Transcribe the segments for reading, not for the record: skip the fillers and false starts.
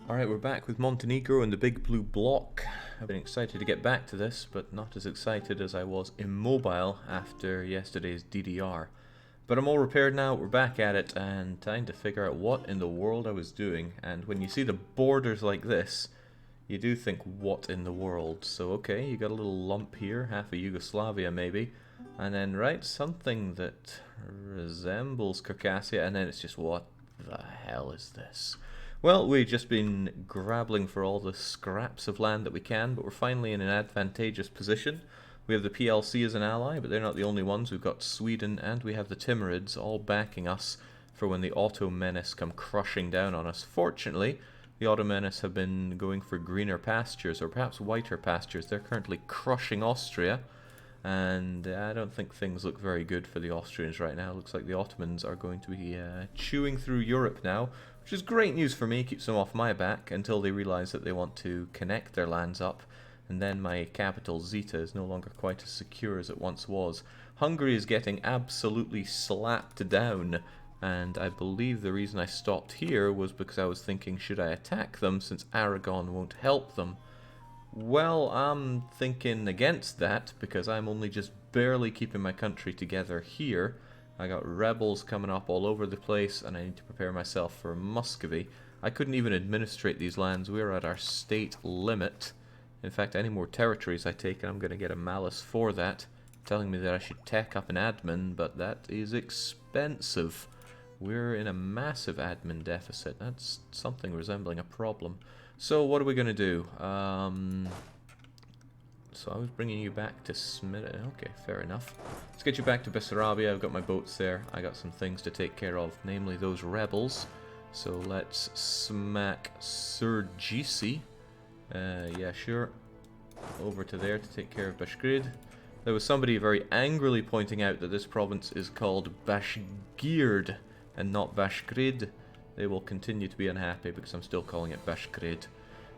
Alright, we're back with Montenegro and the big blue bloc. I've been excited to get back to this, but not as excited as I was immobile after yesterday's DDR. But I'm all repaired now, we're back at it, and time to figure out what in the world I was doing. And when you see the borders like this, you do think, what in the world? So okay, you got a little lump here, half of Yugoslavia maybe, and then right, something that resembles Circassia, and then it's just, what the hell is this? Well, we've just been grappling for all the scraps of land that we can, but we're finally in an advantageous position. We have the PLC as an ally, but they're not the only ones. We've got Sweden and we have the Timurids all backing us for when the Ottoman come crushing down on us. Fortunately, the Ottoman have been going for greener pastures, or perhaps whiter pastures. They're currently crushing Austria, and I don't think things look very good for the Austrians right now. It looks like the Ottomans are going to be chewing through Europe now, which is great news for me, keeps them off my back until they realize that they want to connect their lands up, and then my capital Zeta is no longer quite as secure as it once was. Hungary is getting absolutely slapped down, and I believe the reason I stopped here was because I was thinking, should I attack them since Aragon won't help them? Well, I'm thinking against that because I'm only just barely keeping my country together here. I got rebels coming up all over the place, and I need to prepare myself for Muscovy. I couldn't even administrate these lands. We're at our state limit. In fact, any more territories I take, and I'm going to get a malice for that, telling me that I should tech up an admin, but that is expensive. We're in a massive admin deficit. That's something resembling a problem. So what are we going to do? So I was bringing you back to Smith. Okay, fair enough. Let's get you back to Bessarabia. I've got my boats there. I got some things to take care of, namely those rebels. So let's smack Surgisi. Yeah, sure. Over to there to take care of Bashkirid. There was somebody very angrily pointing out that this province is called Bashgird and not Bashkirid. They will continue to be unhappy because I'm still calling it Bashkirid.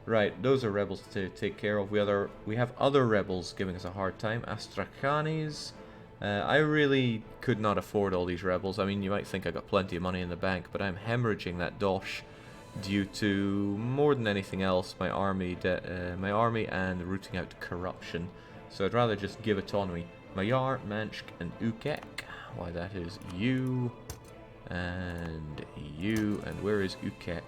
Right, those are rebels to take care of. We have other rebels giving us a hard time. Astrachanis. I really could not afford all these rebels. I mean, you might think I got plenty of money in the bank, but I'm hemorrhaging that dosh due to, more than anything else, my army and rooting out corruption. So I'd rather just give autonomy. Mayar, Mansk, and Ukek. Why, that is you, and where is Ukek?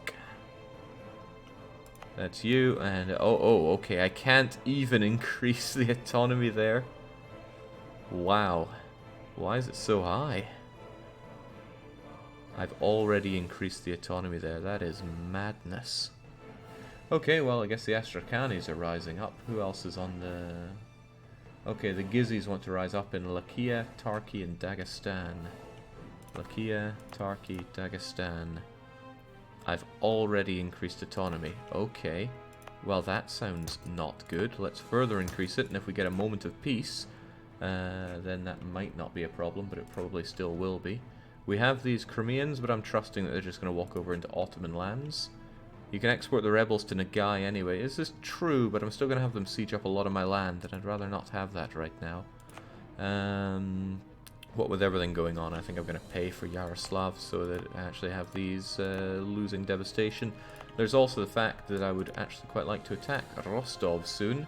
That's you, and okay, I can't even increase the autonomy there. Wow. Why is it so high? I've already increased the autonomy there. That is madness. Okay, well, I guess the Astrachanis are rising up. Who else is on the... Okay, the Gizis want to rise up in Lakia, Tarki, and Dagestan. Lakia, Tarki, Dagestan. I've already increased autonomy. Okay. Well, that sounds not good. Let's further increase it, and if we get a moment of peace, then that might not be a problem, but it probably still will be. We have these Crimeans, but I'm trusting that they're just going to walk over into Ottoman lands. You can export the rebels to Nagai anyway. This is true, but I'm still going to have them siege up a lot of my land, and I'd rather not have that right now. What with everything going on, I think I'm going to pay for Yaroslav so that I actually have these losing devastation. There's also the fact that I would actually quite like to attack Rostov soon.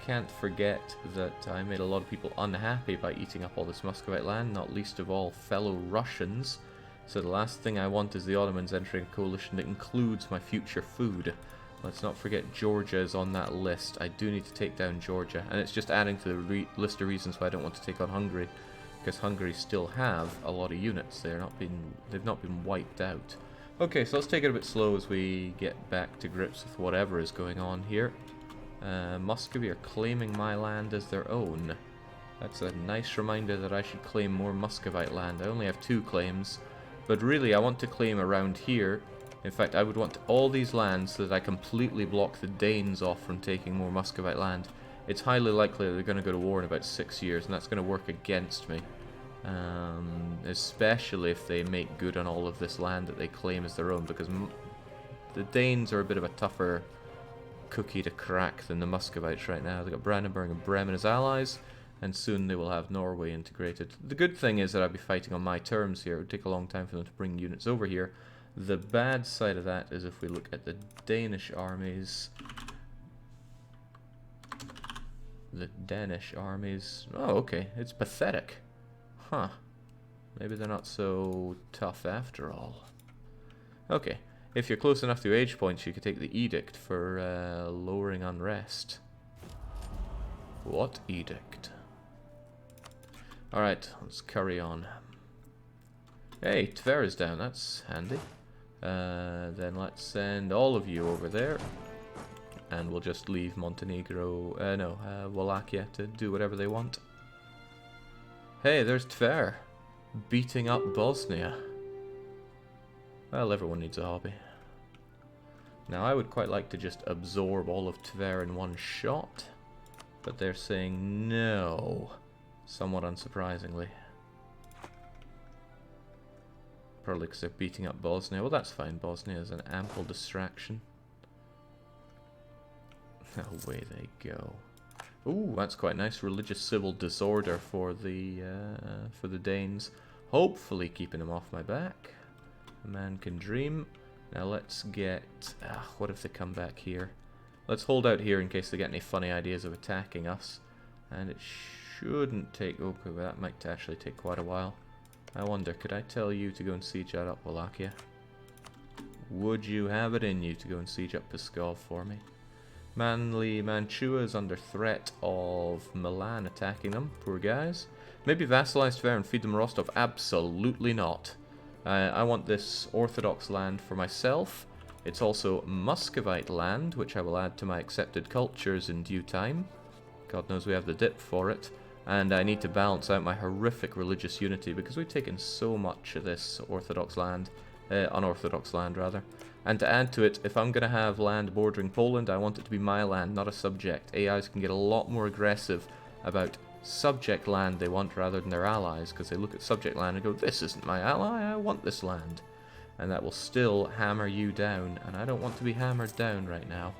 Can't forget that I made a lot of people unhappy by eating up all this Muscovite land, not least of all fellow Russians. So the last thing I want is the Ottomans entering a coalition that includes my future food. Let's not forget Georgia is on that list. I do need to take down Georgia, and it's just adding to the list of reasons why I don't want to take on Hungary. Because Hungary still have a lot of units. They've not been wiped out. Okay, so let's take it a bit slow as we get back to grips with whatever is going on here. Muscovy are claiming my land as their own. That's a nice reminder that I should claim more Muscovite land. I only have 2 claims, but really I want to claim around here. In fact, I would want all these lands so that I completely block the Danes off from taking more Muscovite land. It's highly likely that they're going to go to war in about 6 years, and that's going to work against me. Especially if they make good on all of this land that they claim as their own, because the Danes are a bit of a tougher cookie to crack than the Muscovites right now. They've got Brandenburg and Bremen as allies, and soon they will have Norway integrated. The good thing is that I'll be fighting on my terms here. It would take a long time for them to bring units over here, The bad side of that is if we look at the Danish armies. The Danish armies... Oh, okay. It's pathetic. Huh. Maybe they're not so tough after all. Okay. If you're close enough to age points, you could take the edict for lowering unrest. What edict? Alright, let's carry on. Hey, Tver is down. That's handy. Then let's send all of you over there. And we'll just leave Montenegro, Wallachia to do whatever they want. Hey, there's Tver, beating up Bosnia. Well, everyone needs a hobby. Now, I would quite like to just absorb all of Tver in one shot, but they're saying no, somewhat unsurprisingly. Probably because they're beating up Bosnia. Well, that's fine. Bosnia is an ample distraction. Away they go. Ooh, that's quite nice. Religious civil disorder for the Danes. Hopefully keeping them off my back. A man can dream. Now let's get... what if they come back here? Let's hold out here in case they get any funny ideas of attacking us. And it shouldn't take... Okay, well, that might actually take quite a while. I wonder, could I tell you to go and siege up Wallachia? Would you have it in you to go and siege up Pskov for me? Mantua is under threat of Milan attacking them. Poor guys. Maybe vassalize Tver and feed them Rostov? Absolutely not. I want this Orthodox land for myself. It's also Muscovite land, which I will add to my accepted cultures in due time. God knows we have the dip for it. And I need to balance out my horrific religious unity because we've taken so much of this Orthodox land, unorthodox land rather. And to add to it, if I'm going to have land bordering Poland, I want it to be my land, not a subject. AIs can get a lot more aggressive about subject land they want rather than their allies, because they look at subject land and go, this isn't my ally, I want this land. And that will still hammer you down, and I don't want to be hammered down right now.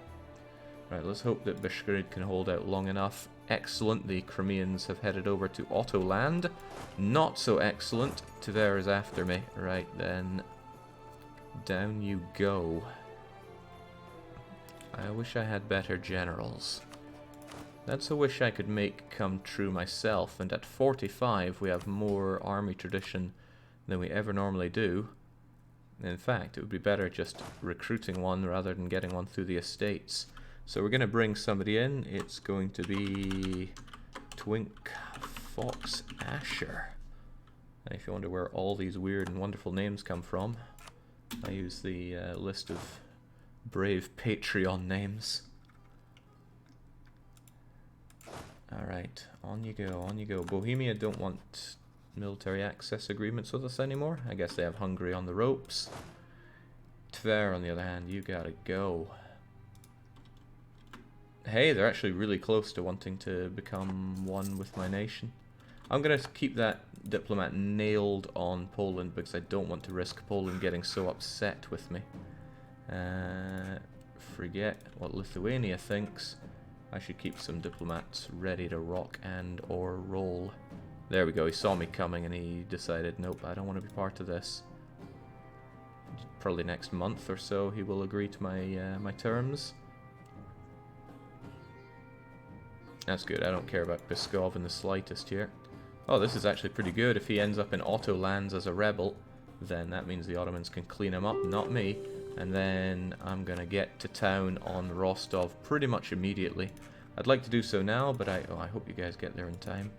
Right, let's hope that Belgorod can hold out long enough. Excellent, the Crimeans have headed over to Otto land. Not so excellent, Tver is after me. Right then, down you go. I wish I had better generals. That's a wish I could make come true myself, and at 45 we have more army tradition than we ever normally do. In fact, it would be better just recruiting one rather than getting one through the estates. So we're going to bring somebody in. It's going to be Twink Fox Asher. And if you wonder where all these weird and wonderful names come from, I use the list of brave Patreon names. Alright, on you go, on you go. Bohemia don't want military access agreements with us anymore. I guess they have Hungary on the ropes. Tver, on the other hand, you gotta go. Hey, they're actually really close to wanting to become one with my nation. I'm going to keep that diplomat nailed on Poland because I don't want to risk Poland getting so upset with me. Forget what Lithuania thinks. I should keep some diplomats ready to rock and or roll. There we go, he saw me coming and he decided, nope, I don't want to be part of this. Probably next month or so he will agree to my terms. That's good, I don't care about Pskov in the slightest here. Oh, this is actually pretty good. If he ends up in Otto lands as a rebel, then that means the Ottomans can clean him up, not me. And then I'm going to get to town on Rostov pretty much immediately. I'd like to do so now, but I hope you guys get there in time.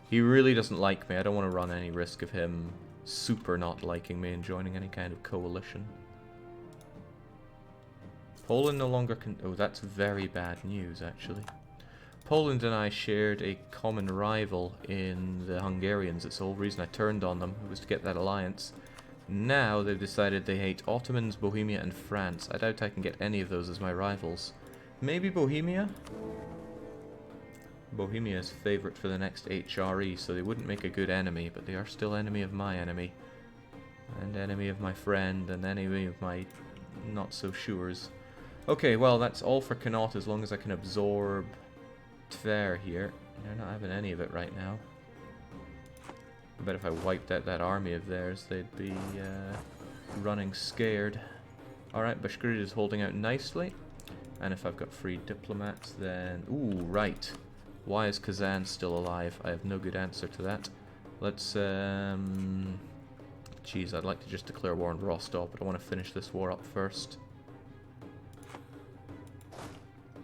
He really doesn't like me. I don't want to run any risk of him super not liking me and joining any kind of coalition. Poland no longer can... Oh, that's very bad news, actually. Poland and I shared a common rival in the Hungarians. It's the whole reason I turned on them, was to get that alliance. Now they've decided they hate Ottomans, Bohemia, and France. I doubt I can get any of those as my rivals. Maybe Bohemia? Bohemia is favourite for the next HRE, so they wouldn't make a good enemy, but they are still enemy of my enemy. And enemy of my friend, and enemy of my not-so-sures. Okay, well, that's all for Connaught as long as I can absorb Tver here. They're not having any of it right now. I bet if I wiped out that army of theirs, they'd be running scared. Alright, Bashkirid is holding out nicely. And if I've got free diplomats, then... Ooh, right. Why is Kazan still alive? I have no good answer to that. Let's, Geez, I'd like to just declare war on Rostov, but I want to finish this war up first.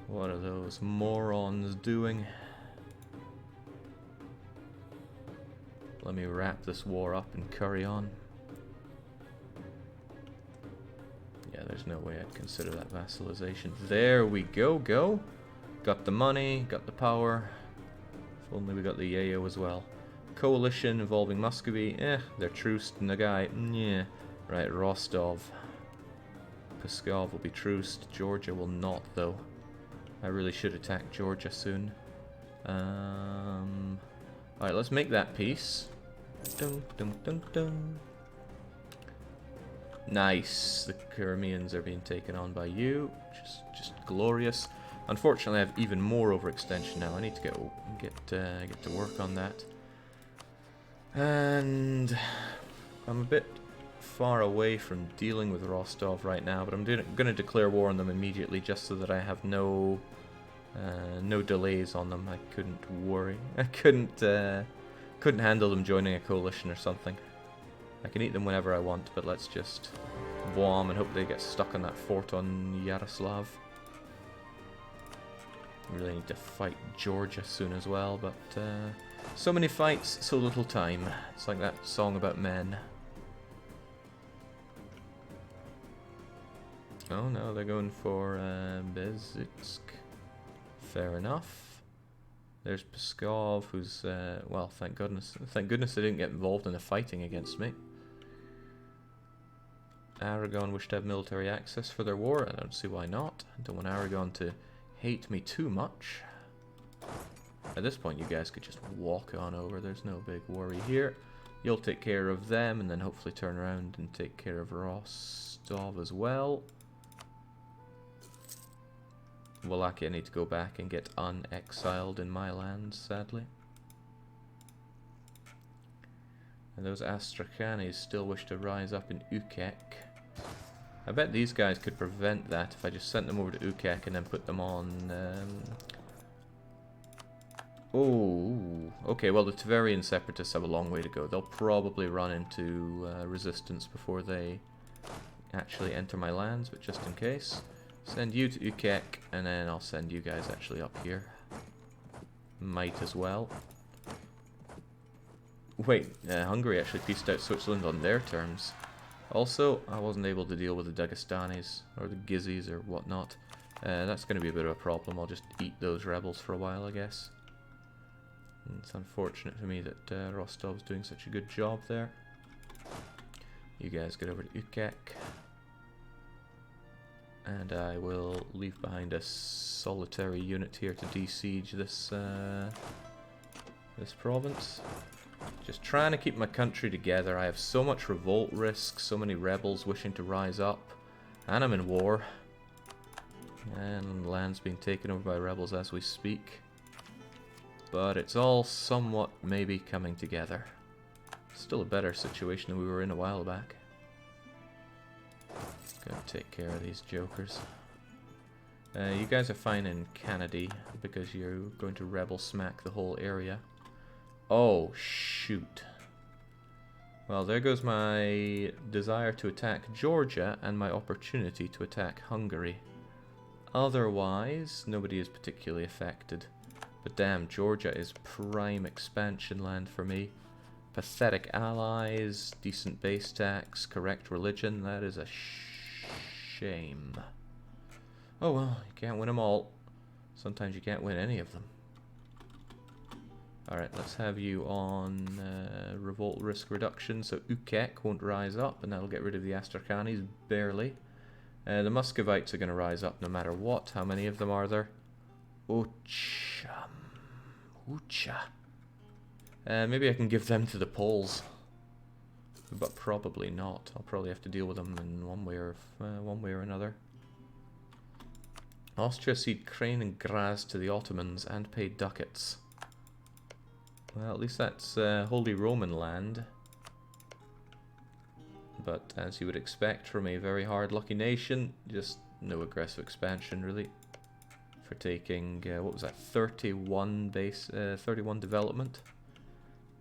What are those morons doing? Let me wrap this war up and carry on. Yeah, there's no way I'd consider that vassalization. There we go. Got the money, got the power. If only we got the yayo as well. Coalition involving Muscovy. They're truced. Nagai. Yeah. Right, Rostov. Pskov will be truced. Georgia will not, though. I really should attack Georgia soon. Alright, let's make that peace. Dun, dun, dun, dun. Nice. The Crimeans are being taken on by you. Just glorious. Unfortunately, I have even more overextension now. I need to get to work on that. And I'm a bit far away from dealing with Rostov right now, but I'm going to declare war on them immediately, just so that I have no delays on them. I couldn't handle them joining a coalition or something. I can eat them whenever I want, but let's just bomb and hope they get stuck on that fort on Yaroslav. Really need to fight Georgia soon as well, but so many fights, so little time. It's like that song about men. Oh no, they're going for Bezitsk. Fair enough. There's Pskov, who's well, thank goodness they didn't get involved in the fighting against me. Aragon wish to have military access for their war. I don't see why not. I don't want Aragon to hate me too much. At this point, you guys could just walk on over. There's no big worry here. You'll take care of them, and then hopefully turn around and take care of Rostov as well. Wallachia need to go back and get unexiled in my land, sadly. And those Astrachanis still wish to rise up in Ukek. I bet these guys could prevent that if I just sent them over to Ukek and then put them on... Oh, okay, well the Tverian separatists have a long way to go. They'll probably run into resistance before they actually enter my lands, but just in case. Send you to Ukek, and then I'll send you guys actually up here. Might as well. Wait, Hungary actually pieced out Switzerland on their terms. Also, I wasn't able to deal with the Dagestanis, or the Gizis, or whatnot. That's going to be a bit of a problem. I'll just eat those rebels for a while, I guess. And it's unfortunate for me that Rostov's doing such a good job there. You guys get over to Ukek. And I will leave behind a solitary unit here to besiege this this province. Just trying to keep my country together. I have so much revolt risk, so many rebels wishing to rise up, and I'm in war. And land's being taken over by rebels as we speak. But it's all somewhat maybe coming together. Still a better situation than we were in a while back. Gotta take care of these jokers. You guys are fine in Canady because you're going to rebel smack the whole area. Oh, shoot. Well, there goes my desire to attack Georgia and my opportunity to attack Hungary. Otherwise, nobody is particularly affected. But damn, Georgia is prime expansion land for me. Pathetic allies, decent base tax, correct religion. That is a shame. Oh well, you can't win them all. Sometimes you can't win any of them. Alright, let's have you on revolt risk reduction, so Ukek won't rise up, and that'll get rid of the Astrachanis, barely. The Muscovites are going to rise up no matter what. How many of them are there? Ucha. Maybe I can give them to the Poles. But probably not. I'll probably have to deal with them in one way or another. Austria cede Crane and Graz to the Ottomans and pay ducats. Well, at least that's Holy Roman land. But as you would expect from a very hard-lucky nation, just no aggressive expansion really. For taking, what was that, 31 base, 31 development.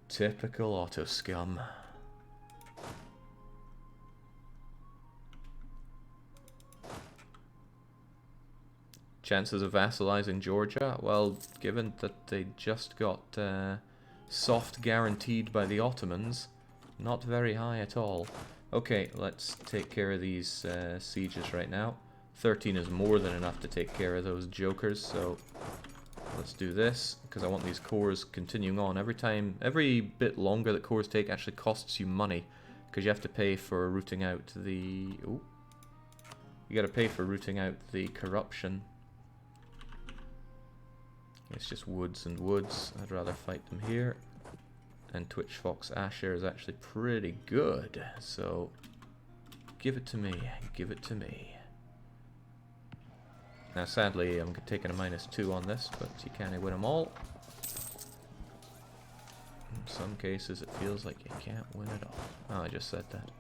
Typical Otto scum. Chances of vassalizing Georgia? Well, given that they just got soft guaranteed by the Ottomans, not very high at all. Okay, let's take care of these sieges right now. 13 is more than enough to take care of those jokers, so let's do this, because I want these cores continuing on. Every bit longer that cores take actually costs you money, because you have to pay for rooting out the... Ooh. You gotta pay for rooting out the corruption. It's just woods and woods. I'd rather fight them here. And Twitch Fox Asher is actually pretty good, so give it to me, give it to me. Now sadly I'm taking a -2 on this, but you can't win them all. In some cases it feels like you can't win it all. Oh, I just said that.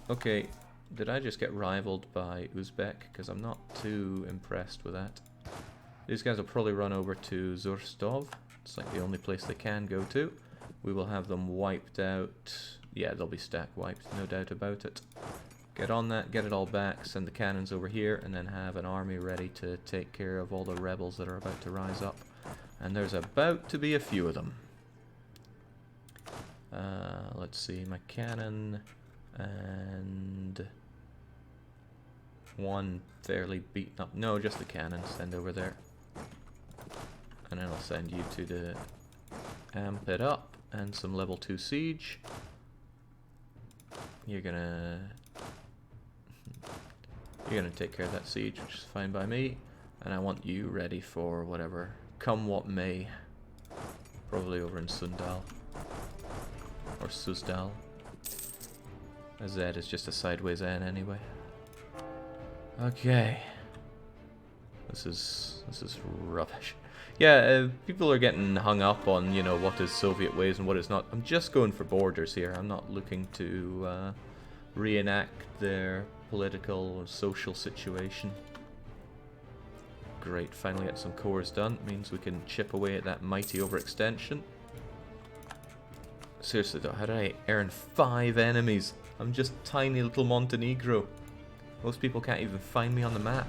Okay, did I just get rivaled by Uzbek? Because I'm not too impressed with that. These guys will probably run over to Zurstov. It's like the only place they can go to. We will have them wiped out. Yeah, they'll be stack wiped, no doubt about it. Get on that, get it all back, send the cannons over here, and then have an army ready to take care of all the rebels that are about to rise up. And there's about to be a few of them. Let's see, my cannon and one fairly beaten up. No, just the cannon. Send over there. And then I'll send you two to amp it up and some level 2 siege. You're gonna take care of that siege, which is fine by me. And I want you ready for whatever, come what may. Probably over in Sundal. Or Suzdal. A Z is just a sideways N anyway. Okay. This is rubbish. Yeah, people are getting hung up on, you know, what is Soviet ways and what is not. I'm just going for borders here. I'm not looking to reenact their political or social situation. Great, finally get some cores done. Means we can chip away at that mighty overextension. Seriously though, how did I earn 5 enemies? I'm just tiny little Montenegro. Most people can't even find me on the map.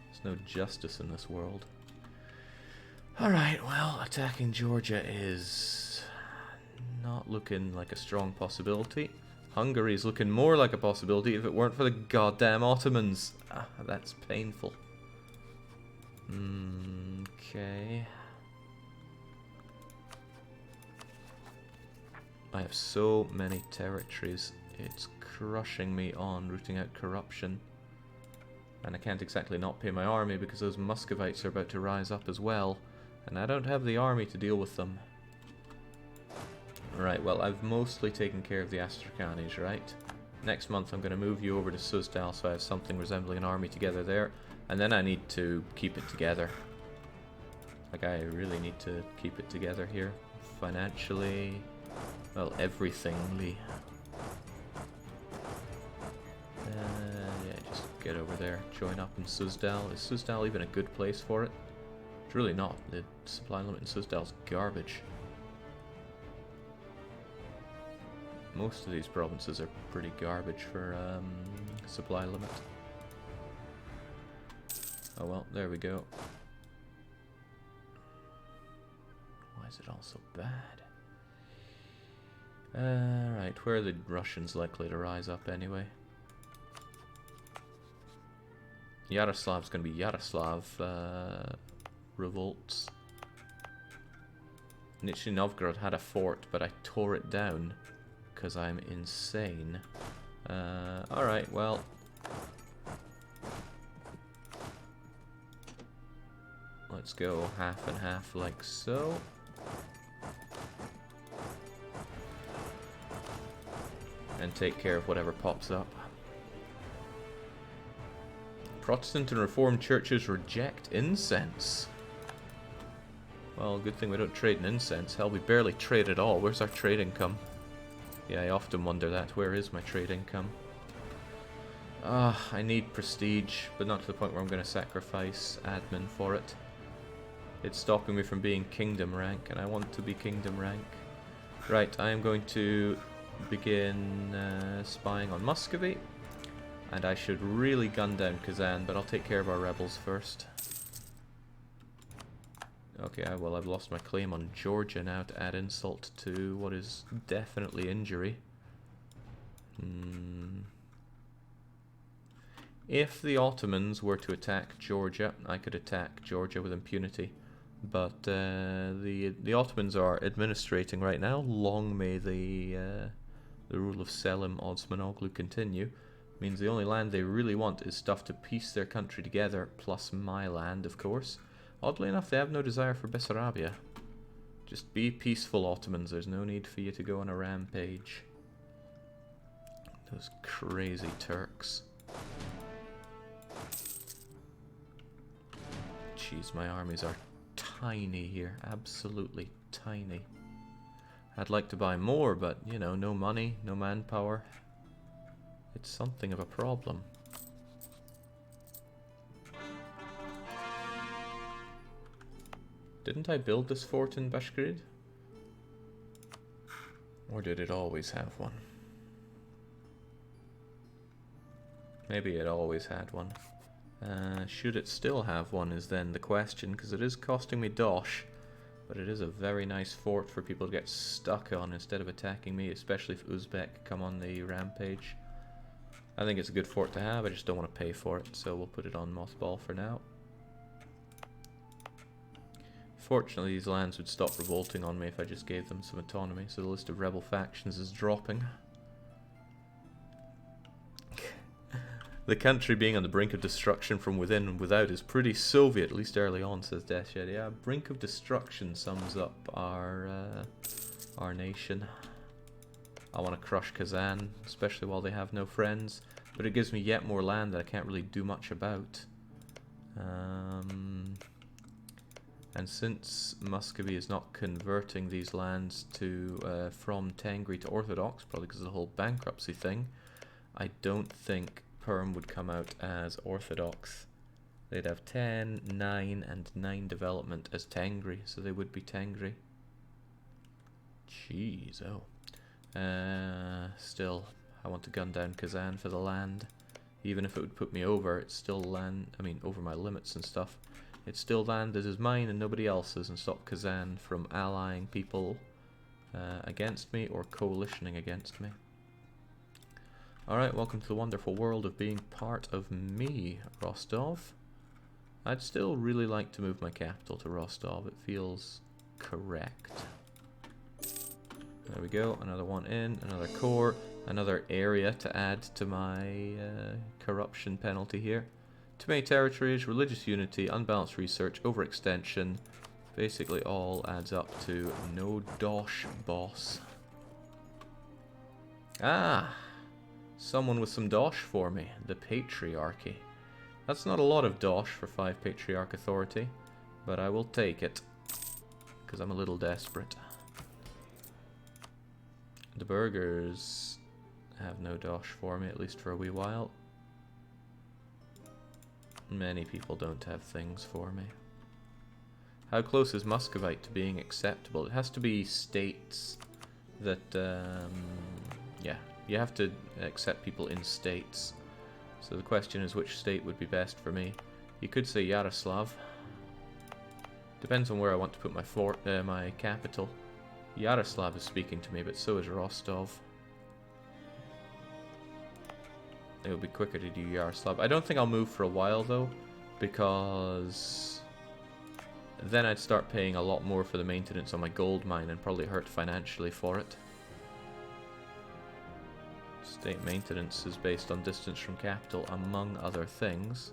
There's no justice in this world. Alright, well, attacking Georgia is not looking like a strong possibility. Hungary is looking more like a possibility if it weren't for the goddamn Ottomans. Ah, that's painful. Okay. I have so many territories. It's crushing me on rooting out corruption. And I can't exactly not pay my army because those Muscovites are about to rise up as well. And I don't have the army to deal with them. Right, well, I've mostly taken care of the Astrachanis, right? Next month I'm going to move you over to Suzdal so I have something resembling an army together there. And then I need to keep it together. Like, I really need to keep it together here. Financially, well, everythingly. Yeah, just get over there, join up in Suzdal. Is Suzdal even a good place for it? It's really not. The supply limit in Suzdal's garbage. Most of these provinces are pretty garbage for supply limit. Oh well, there we go. Why is it all so bad? Right, where are the Russians likely to rise up anyway? Yaroslav's going to be Yaroslav revolts. Nizhny Novgorod had a fort, but I tore it down because I'm insane. Alright, well. Let's go half and half like so. And take care of whatever pops up. Protestant and Reformed churches reject incense. Well, good thing we don't trade in incense. Hell, we barely trade at all. Where's our trade income? Yeah, I often wonder that. Where is my trade income? I need prestige, but not to the point where I'm going to sacrifice admin for it. It's stopping me from being kingdom rank, and I want to be kingdom rank. Right, I am going to begin spying on Muscovy, and I should really gun down Kazan, but I'll take care of our rebels first. Okay, well, I've lost my claim on Georgia now to add insult to what is definitely injury. If the Ottomans were to attack Georgia, I could attack Georgia with impunity. But the Ottomans are administrating right now. Long may the rule of Selim Osmanoglu continue. Means the only land they really want is stuff to piece their country together, plus my land, of course. Oddly enough, they have no desire for Bessarabia. Just be peaceful, Ottomans. There's no need for you to go on a rampage. Those crazy Turks. Jeez, my armies are tiny here. Absolutely tiny. I'd like to buy more, but, you know, no money, no manpower. It's something of a problem. Didn't I build this fort in Bashkirid? Or did it always have one? Maybe it always had one. Should it still have one is then the question, because it is costing me dosh, but it is a very nice fort for people to get stuck on instead of attacking me, especially if Uzbek come on the rampage. I think it's a good fort to have, I just don't want to pay for it, so we'll put it on mothball for now. Fortunately, these lands would stop revolting on me if I just gave them some autonomy, so the list of rebel factions is dropping. The country being on the brink of destruction from within and without is pretty Soviet, at least early on, says Deathshed. Yeah, brink of destruction sums up our nation. I want to crush Kazan, especially while they have no friends, but it gives me yet more land that I can't really do much about. And since Muscovy is not converting these lands to from Tengri to Orthodox, probably because of the whole bankruptcy thing, I don't think Perm would come out as Orthodox. They'd have 10, 9, and 9 development as Tengri, so they would be Tengri. Jeez, oh. Still, I want to gun down Kazan for the land. Even if it would put me over, it's still land, I mean, over my limits and stuff. It's still land that is mine and nobody else's, and stop Kazan from allying people against me or coalitioning against me. Alright, welcome to the wonderful world of being part of me, Rostov. I'd still really like to move my capital to Rostov. It feels correct. There we go, another one in, another core, another area to add to my corruption penalty here. Too many territories, religious unity, unbalanced research, overextension. Basically all adds up to no dosh, boss. Ah! Someone with some dosh for me. The Patriarchy. That's not a lot of dosh for 5 Patriarch authority, but I will take it, because I'm a little desperate. The burghers have no dosh for me, at least for a wee while. Many people don't have things for me. How close is Muscovite to being acceptable? It has to be states that, yeah, you have to accept people in states. So the question is which state would be best for me. You could say Yaroslav. Depends on where I want to put my fort, my capital. Yaroslav is speaking to me, but so is Rostov. It would be quicker to do Yaroslav. I don't think I'll move for a while though, because then I'd start paying a lot more for the maintenance on my gold mine and probably hurt financially for it. State maintenance is based on distance from capital, among other things.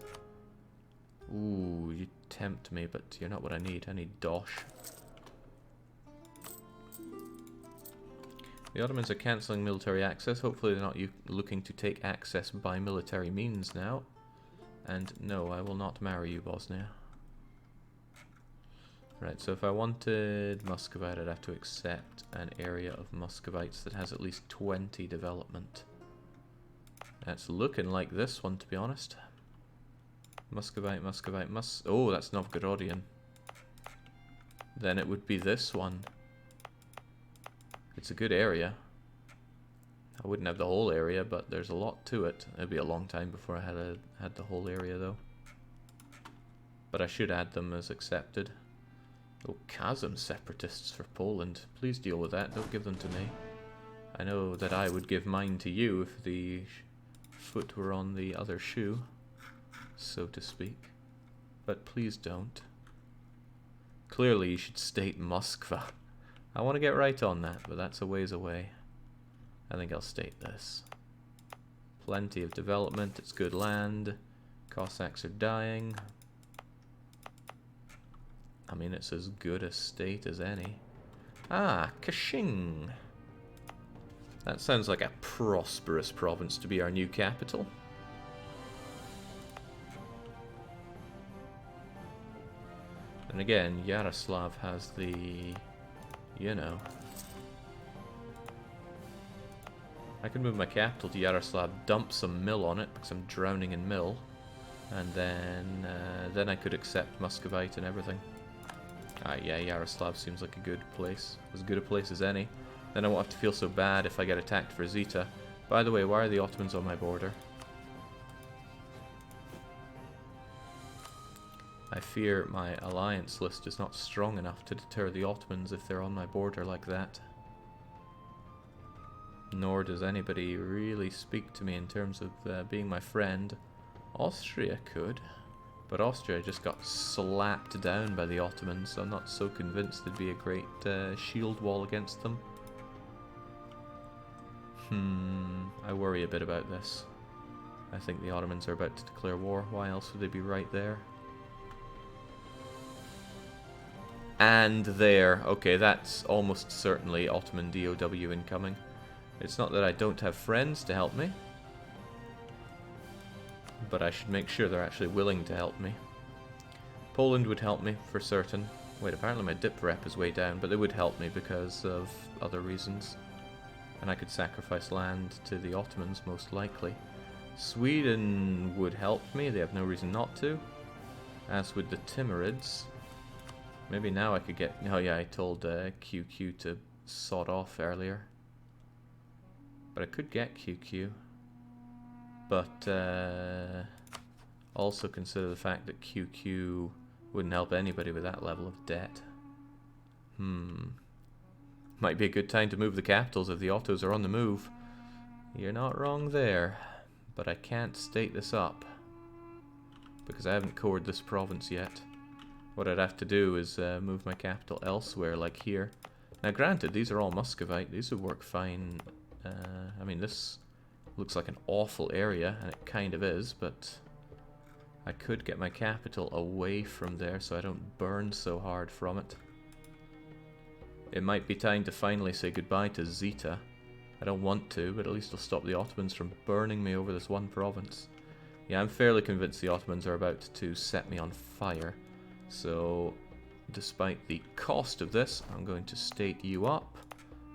Ooh, you tempt me, but you're not what I need. I need dosh. The Ottomans are cancelling military access. Hopefully they're not looking to take access by military means now. And no, I will not marry you, Bosnia. Right, so if I wanted Muscovite, I'd have to accept an area of Muscovites that has at least 20 development. That's looking like this one, to be honest. Muscovite, Muscovite, oh, that's Novgorodian. Then it would be this one. It's a good area. I wouldn't have the whole area, but there's a lot to it. It'd be a long time before I had the whole area, though. But I should add them as accepted. Oh, chasm separatists for Poland. Please deal with that. Don't give them to me. I know that I would give mine to you if the foot were on the other shoe, so to speak. But please don't. Clearly you should state Moskva. I want to get right on that, but that's a ways away. I think I'll state this. Plenty of development, it's good land. Cossacks are dying. I mean, it's as good a state as any. Ah, Kashing. That sounds like a prosperous province to be our new capital. And again, Yaroslav has the, you know. I can move my capital to Yaroslav, dump some mill on it, because I'm drowning in mill. And then I could accept Muscovite and everything. Ah, yeah, Yaroslav seems like a good place. As good a place as any. Then I won't have to feel so bad if I get attacked for Zita. By the way, why are the Ottomans on my border? I fear my alliance list is not strong enough to deter the Ottomans if they're on my border like that. Nor does anybody really speak to me in terms of being my friend. Austria could. But Austria just got slapped down by the Ottomans, so I'm not so convinced there'd be a great shield wall against them. I worry a bit about this. I think the Ottomans are about to declare war. Why else would they be right there? And there. Okay, that's almost certainly Ottoman DOW incoming. It's not that I don't have friends to help me, but I should make sure they're actually willing to help me. Poland would help me, for certain. Wait, apparently my dip rep is way down, but they would help me because of other reasons. And I could sacrifice land to the Ottomans, most likely. Sweden would help me, they have no reason not to. As would the Timurids. Maybe now I could get... Oh yeah, I told QQ to sod off earlier. But I could get QQ. But also consider the fact that QQ wouldn't help anybody with that level of debt. Might be a good time to move the capitals if the Ottos are on the move. You're not wrong there. But I can't state this up, because I haven't cored this province yet. What I'd have to do is move my capital elsewhere, like here. Now granted, these are all Muscovite. These would work fine. I mean, this looks like an awful area, and it kind of is, but I could get my capital away from there so I don't burn so hard from it. It might be time to finally say goodbye to Zita. I don't want to, but at least it'll stop the Ottomans from burning me over this one province. Yeah, I'm fairly convinced the Ottomans are about to set me on fire. So, despite the cost of this, I'm going to state you up.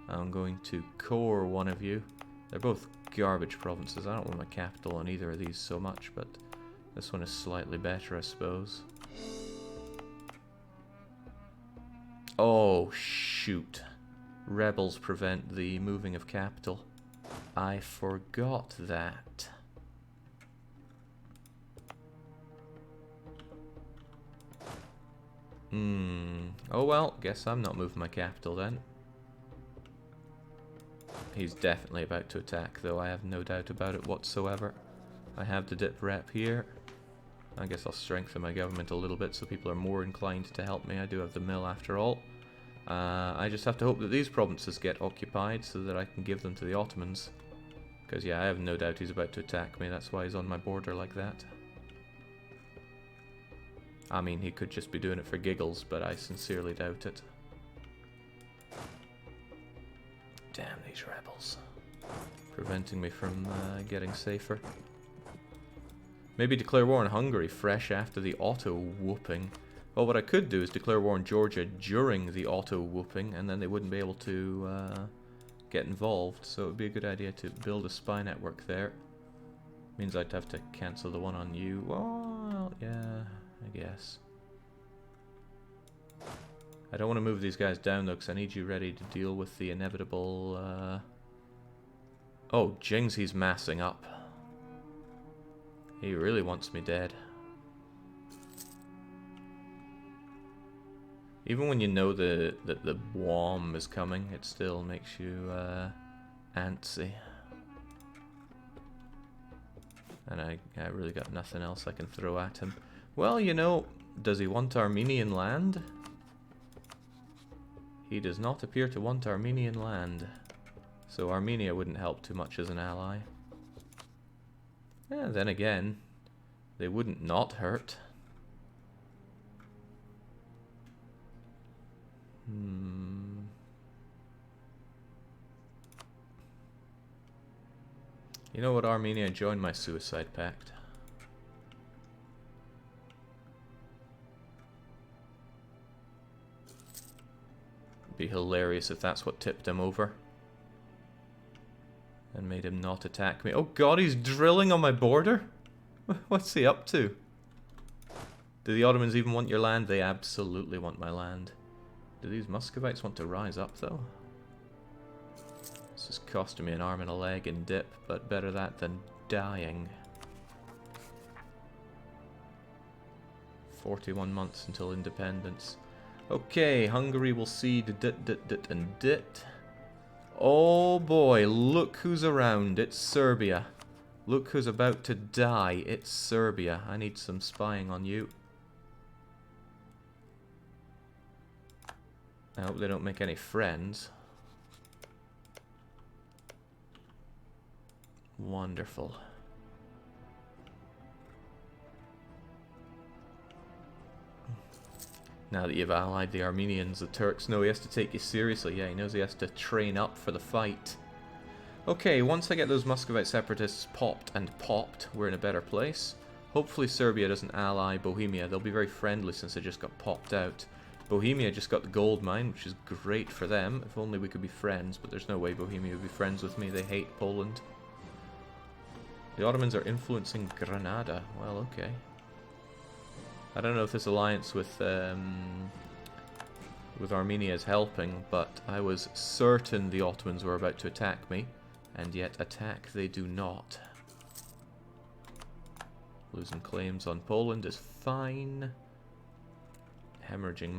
I'm going to core one of you. They're both garbage provinces. I don't want my capital on either of these so much, but this one is slightly better, I suppose. Oh, shoot. Rebels prevent the moving of capital. I forgot that. Oh well, guess I'm not moving my capital then. He's definitely about to attack, though. I have no doubt about it whatsoever. I have the dip rep here. I guess I'll strengthen my government a little bit so people are more inclined to help me. I do have the mill after all. I just have to hope that these provinces get occupied so that I can give them to the Ottomans. Because yeah, I have no doubt he's about to attack me. That's why he's on my border like that. I mean, he could just be doing it for giggles, but I sincerely doubt it. Damn these rebels. Preventing me from getting safer. Maybe declare war on Hungary fresh after the Otto whooping. Well, what I could do is declare war on Georgia during the Otto whooping, and then they wouldn't be able to get involved. So it would be a good idea to build a spy network there. Means I'd have to cancel the one on you. Well, yeah, I guess. I don't want to move these guys down though, because I need you ready to deal with the inevitable... Oh, Jings, he's massing up. He really wants me dead. Even when you know that the bomb is coming, it still makes you antsy. And I really got nothing else I can throw at him. Well, you know, does he want Armenian land? He does not appear to want Armenian land. So Armenia wouldn't help too much as an ally. Yeah, then again, they wouldn't not hurt. You know what, Armenia, join my suicide pact. It'd be hilarious if that's what tipped him over. And made him not attack me. Oh god, he's drilling on my border? What's he up to? Do the Ottomans even want your land? They absolutely want my land. Do these Muscovites want to rise up, though? This is costing me an arm and a leg in dip, but better that than dying. 41 months until independence. Okay, Hungary will cede dit and dit. Oh boy, look who's around. It's Serbia. Look who's about to die. It's Serbia. I need some spying on you. I hope they don't make any friends. Wonderful. Now that you've allied the Armenians, the Turks know he has to take you seriously. Yeah, he knows he has to train up for the fight. Okay, once I get those Muscovite separatists popped and popped, we're in a better place. Hopefully Serbia doesn't ally Bohemia. They'll be very friendly since they just got popped out. Bohemia just got the gold mine, which is great for them. If only we could be friends, but there's no way Bohemia would be friends with me. They hate Poland. The Ottomans are influencing Granada. Well, okay. I don't know if this alliance with Armenia is helping, but I was certain the Ottomans were about to attack me, and yet attack they do not. Losing claims on Poland is fine. Hemorrhaging money.